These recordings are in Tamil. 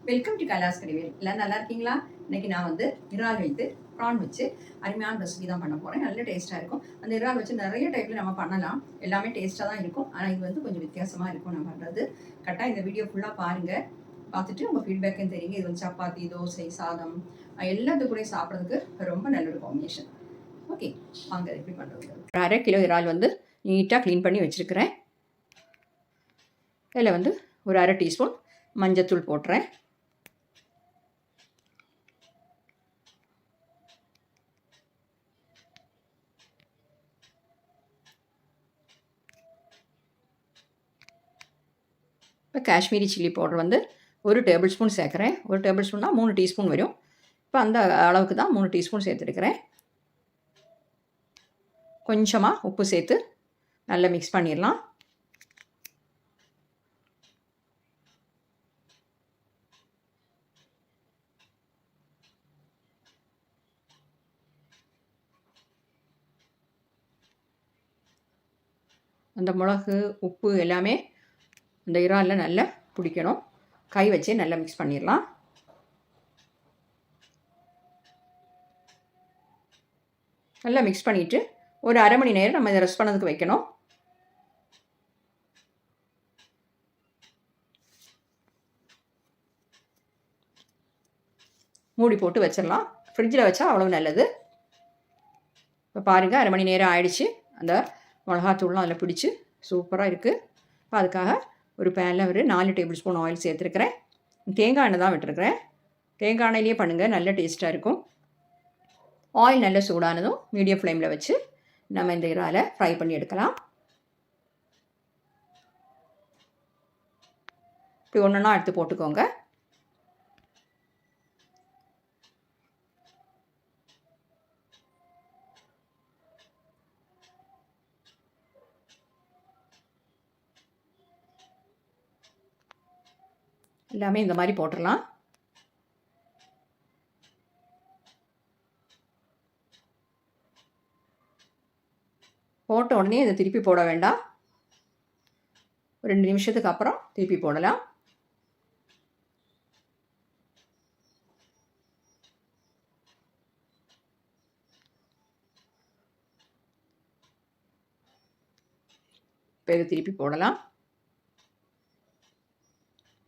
Welcome to Kailash கறிவேல். எல்லாம் நல்லா இருக்கீங்களா? இன்னைக்கு நான் வந்து இறால் வைத்து ப்ரான் வச்சு அருமையான ரெசிபி தான் பண்ண போகிறேன். நல்ல டேஸ்ட்டாக இருக்கும். அந்த இறால் வச்சு நிறைய டைப்பில் நம்ம பண்ணலாம். எல்லாமே டேஸ்ட்டாக தான் இருக்கும். ஆனால் இது வந்து கொஞ்சம் வித்தியாசமாக இருக்கும் நான் பண்ணுறது. கரெக்டாக இந்த வீடியோ ஃபுல்லாக பாருங்கள். பார்த்துட்டு உங்கள் ஃபீட்பேக்கும் தெரியுங்க. இது வந்து சப்பாத்தி, தோசை, சாதம் எல்லாத்து கூட சாப்பிட்றதுக்கு ரொம்ப நல்ல ஒரு காம்பினேஷன். ஓகே, வாங்க எப்படி பண்ணுறது. ஒரு 1/2 கிலோ இறால் வந்து நீட்டாக க்ளீன் பண்ணி வச்சுருக்கிறேன். இதில் வந்து ஒரு 1/2 டீஸ்பூன் மஞ்சத்தூள் போட்டுறேன். இப்போ காஷ்மீரி சில்லி பவுடர் வந்து 1 டேபிள் ஸ்பூன் சேர்க்குறேன். 1 டேபிள் ஸ்பூன்னா 3 டீஸ்பூன் வரும். இப்போ அந்த அளவுக்கு தான் 3 டீஸ்பூன் சேர்த்துருக்கிறேன். கொஞ்சமாக உப்பு சேர்த்து நல்லா மிக்ஸ் பண்ணிடலாம். அந்த மிளகு, உப்பு எல்லாமே இந்த இறாலில் நல்லா பிடிக்கணும். கை வச்சே நல்லா மிக்ஸ் பண்ணிடலாம். நல்லா மிக்ஸ் பண்ணிவிட்டு ஒரு 1/2 மணி நேரம் நம்ம இதை ரெஸ்ட் பண்ணதுக்கு வைக்கணும். மூடி போட்டு வச்சிடலாம். ஃப்ரிட்ஜில் வச்சா அவ்வளோ நல்லது. இப்போ பாருங்கள், 1/2 மணி நேரம் ஆயிடுச்சு. அந்த மிளகாத்தூள்லாம் அதில் பிடிச்சி சூப்பராக இருக்குது. இப்போ அதுக்காக ஒரு பேனில் ஒரு 4 டேபிள் ஸ்பூன் ஆயில் சேர்த்துருக்கிறேன். தேங்காய் எண்ணெய் தான் விட்டுருக்கிறேன். தேங்காய் எண்ணெயிலே பண்ணுங்கள், நல்ல டேஸ்ட்டாக இருக்கும். ஆயில் நல்லா சூடானதும் மீடியம் ஃப்ளேமில் வச்சு நம்ம இந்த இறாலை ஃப்ரை பண்ணி எடுக்கலாம். இப்படி ஒன்றா எடுத்து போட்டுக்கோங்க. எல்லாமே இந்த மாதிரி போட்டுடலாம். போட்ட உடனே இதை திருப்பி போட வேண்டாம். ஒரு 2 நிமிஷத்துக்கு அப்புறம் திருப்பி போடலாம். இப்போ இதை திருப்பி போடலாம்.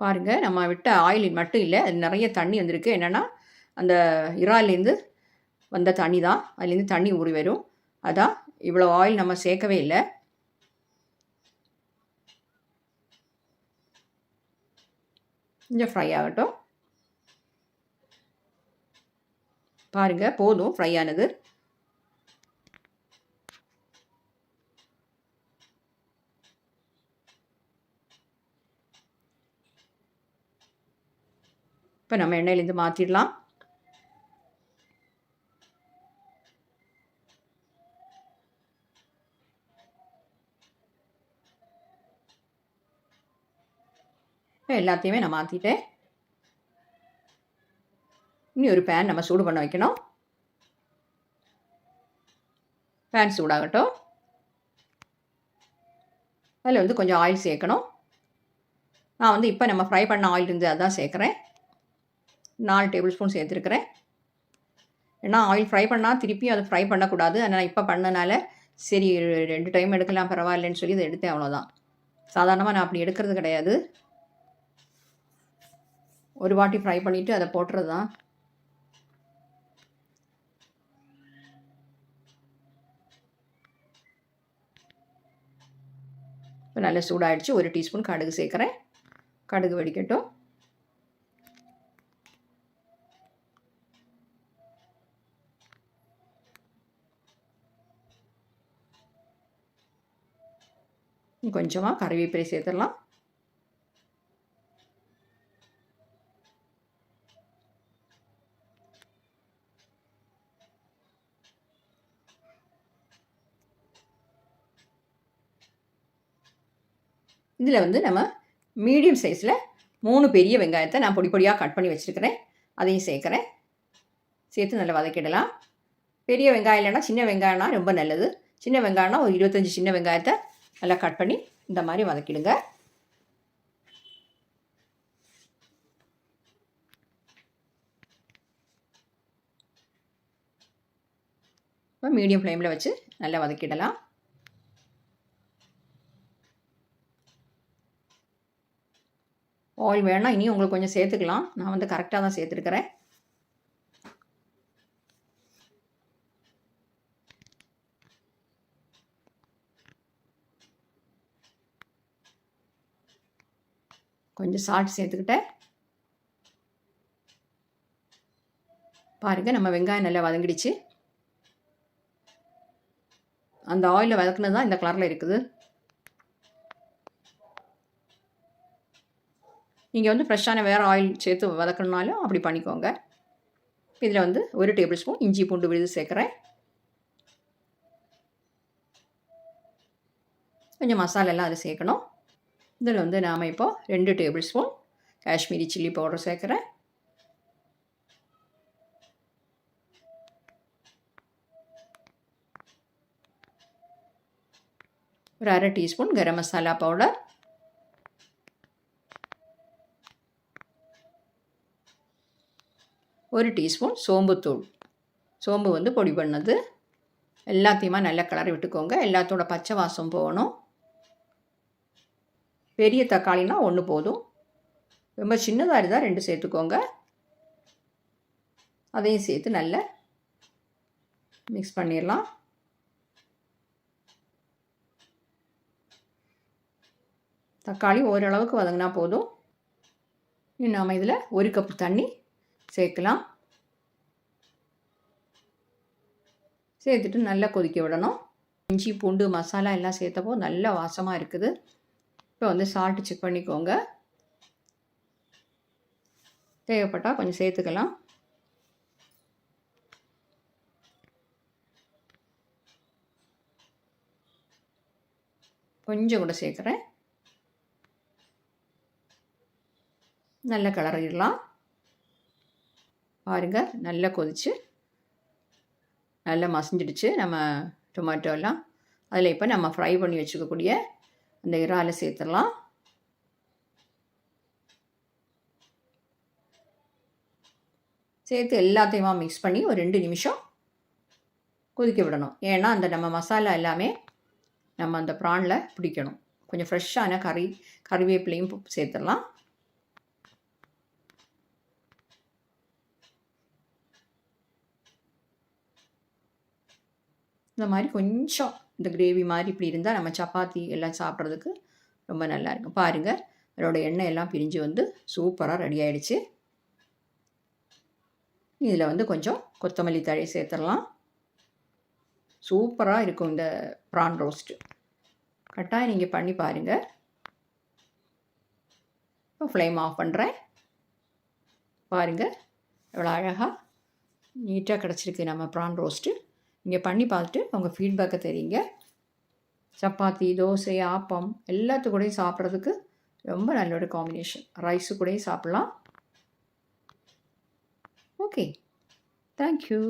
பாருங்கள், நம்ம விட்ட ஆயில் மட்டும் இல்லை, அது நிறைய தண்ணி வந்திருக்கு. என்னென்னா அந்த இறால்லேருந்து வந்த தண்ணி தான், அதுலேருந்து தண்ணி ஊறி வரும். அதான் இவ்வளோ ஆயில் நம்ம சேர்க்கவே இல்லை. கொஞ்சம் ஃப்ரை ஆகட்டும். பாருங்கள், போதும் ஃப்ரை ஆனது. இப்போ நம்ம எண்ணெயிலேருந்து மாற்றிடலாம். எல்லாத்தையுமே நான் மாற்றிட்டேன். இனி ஒரு பேன் நம்ம சூடு பண்ண வைக்கணும். பேன் சூடாகட்டும். அதில் வந்து கொஞ்சம் ஆயில் சேர்க்கணும். நான் வந்து இப்போ நம்ம ஃப்ரை பண்ண ஆயில் இருந்து அதான் சேர்க்குறேன். 4 டேபிள் ஸ்பூன் சேர்த்துருக்கிறேன். ஏன்னா ஆயில் ஃப்ரை பண்ணால் திருப்பியும் அதை ஃப்ரை பண்ணக்கூடாது. அதனால் இப்போ பண்ணனால சரி 2 டைம் எடுக்கலாம் பரவாயில்லைன்னு சொல்லி இதை எடுத்தேன், அவ்வளோதான். சாதாரணமாக நான் அப்படி எடுக்கிறது கிடையாது. ஒரு வாட்டி ஃப்ரை பண்ணிவிட்டு அதை போட்டுறது தான். இப்போ நல்லா சூடாகிடுச்சு. 1 டீஸ்பூன் கடுகு சேர்க்குறேன். கடுகு வெடிக்கட்டும். கொஞ்சமாக கறிவேப்பிலை சேர்த்துடலாம். இதில் வந்து நம்ம மீடியம் சைஸில் 3 பெரிய வெங்காயத்தை நான் பொடி பொடியாக கட் பண்ணி வச்சுருக்கிறேன். அதையும் சேர்க்குறேன். சேர்த்து நல்லா வதக்கிடலாம். பெரிய வெங்காயம் இல்லைன்னா சின்ன வெங்காயம்னா ரொம்ப நல்லது. சின்ன வெங்காயம்னா ஒரு 25 சின்ன வெங்காயத்தை நல்லா கட் பண்ணி இந்த மாதிரி வதக்கிடுங்க. இப்போ மீடியம் ஃப்ளேமில் வச்சு நல்லா வதக்கிடலாம். ஆயில் வேணால் இனி உங்களுக்கு கொஞ்சம் சேர்த்துக்கலாம். நான் வந்து கரெக்டாக தான் சேர்த்துருக்கிறேன். கொஞ்சம் சால்ட் சேர்த்துக்கிட்டேன். பாருங்கள், நம்ம வெங்காயம் நல்லா வதங்கிடுச்சு. அந்த ஆயிலில் வதக்குனது தான் இந்த கலரில் இருக்குது. நீங்கள் வந்து ஃப்ரெஷ்ஷான வேறு ஆயில் சேர்த்து வதக்கணுனாலும் அப்படி பண்ணிக்கோங்க. இதில் வந்து 1 டேபிள் ஸ்பூன் இஞ்சி பூண்டு விழுது சேர்க்குறேன். கொஞ்சம் மசாலெல்லாம் அது சேர்க்கணும். இதில் வந்து நாம் இப்போ 2 table spoon Kashmiri chilli powder சேர்க்குறேன். ஒரு 1/2 டீஸ்பூன் கரம் மசாலா பவுடர், ஒரு டீஸ்பூன் சோம்புத்தூள். சோம்பு வந்து பொடி பண்ணது. எல்லாத்தையுமா நல்லா கிளறி விட்டுக்கோங்க. எல்லாத்தோட பச்சை வாசம் போகணும். பெரிய தக்காளினா 1 போதும். ரொம்ப சின்னதாக இருந்தால் 2 சேர்த்துக்கோங்க. அதையும் சேர்த்து நல்லா மிக்ஸ் பண்ணிடலாம். தக்காளி ஓரளவுக்கு வதங்கினா போதும். இன்னும் நாம் இதில் 1 கப்பு தண்ணி சேர்க்கலாம். சேர்த்துட்டு நல்லா கொதிக்க விடணும். இஞ்சி பூண்டு மசாலா எல்லாம் சேர்த்தப்போ நல்ல வாசமாக இருக்குது. இப்போ வந்து சால்ட்டு செக் பண்ணிக்கோங்க. தேவைப்பட்டால் கொஞ்சம் சேர்த்துக்கலாம். கொஞ்சம் கூட சேர்க்குறேன். நல்லா கிளறிடலாம். பாருங்கள், நல்லா கொதிச்சு நல்லா மசிஞ்சிடுச்சு நம்ம டொமேட்டோ எல்லாம். அதில் இப்போ நம்ம ஃப்ரை பண்ணி வச்சுக்கக்கூடிய அந்த இறாலை சேர்த்துடலாம். சேர்த்து எல்லாத்தையுமா மிக்ஸ் பண்ணி ஒரு 2 நிமிஷம் கொதிக்க விடணும். ஏன்னா அந்த நம்ம மசாலா எல்லாமே நம்ம அந்த ப்ரானில் பிடிக்கணும். கொஞ்சம் ஃப்ரெஷ்ஷான கறிவேப்பிலையும் சேர்த்துடலாம். இந்த மாதிரி கொஞ்சம் இந்த கிரேவி மாதிரி இப்படி இருந்தால் நம்ம சப்பாத்தி எல்லாம் சாப்பிட்றதுக்கு ரொம்ப நல்லாயிருக்கும். பாருங்கள், அதோட எண்ணெய் எல்லாம் பிரிஞ்சு வந்து சூப்பராக ரெடி ஆகிடுச்சு. இதில் வந்து கொஞ்சம் கொத்தமல்லி தழை சேர்த்துடலாம். சூப்பராக இருக்கும் இந்த ப்ரான் ரோஸ்ட்டு. கட்டாயம் நீங்கள் பண்ணி பாருங்கள். இப்போ ஃப்ளேம் ஆஃப் பண்ணுறேன். பாருங்கள், எவ்வளோ அழகாக நீட்டாக கிடச்சிருக்கு நம்ம ப்ரான் ரோஸ்ட்டு. நீங்கள் பண்ணி பார்த்துட்டு உங்கள் ஃபீட்பேக்கை தெரியுங்க. சப்பாத்தி, தோசை, ஆப்பம் எல்லாத்து கூடயும் சாப்பிட்றதுக்கு ரொம்ப நல்ல ஒரு காம்பினேஷன். ரைஸு கூடயும் சாப்பிட்லாம். Okay, thank you.